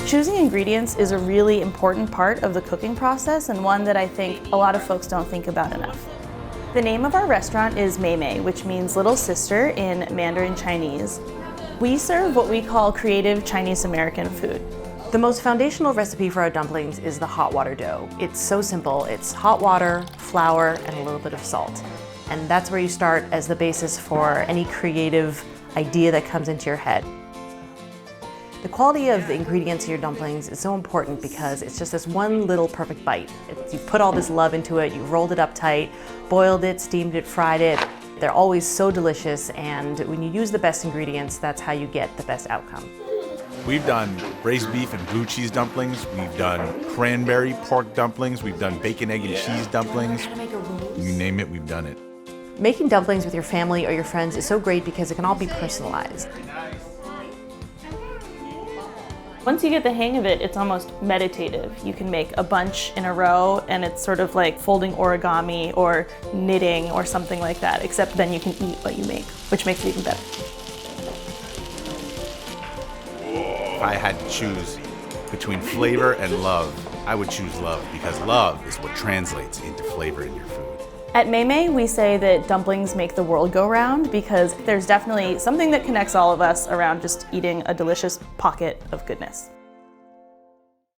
Choosing ingredients is a really important part of the cooking process and one that I think a lot of folks don't think about enough. The name of our restaurant is Mei Mei, which means little sister in Mandarin Chinese. We serve what we call creative Chinese American food. The most foundational recipe for our dumplings is the hot water dough. It's so simple. It's hot water, flour, and a little bit of salt. And that's where you start as the basis for any creative idea that comes into your head. The quality of the ingredients in your dumplings is so important because it's just this one little perfect bite. You put all this love into it, you rolled it up tight, boiled it, steamed it, fried it. They're always so delicious, and when you use the best ingredients, that's how you get the best outcome. We've done braised beef and blue cheese dumplings, we've done cranberry pork dumplings, we've done bacon, egg, and cheese dumplings. You name it, we've done it. Making dumplings with your family or your friends is so great because it can all be personalized. Once you get the hang of it, it's almost meditative. You can make a bunch in a row and it's sort of like folding origami or knitting or something like that, except then you can eat what you make, which makes it even better. If I had to choose between flavor and love, I would choose love because love is what translates into flavor in your food. At Mei Mei, we say that dumplings make the world go round because there's definitely something that connects all of us around just eating a delicious pocket of goodness.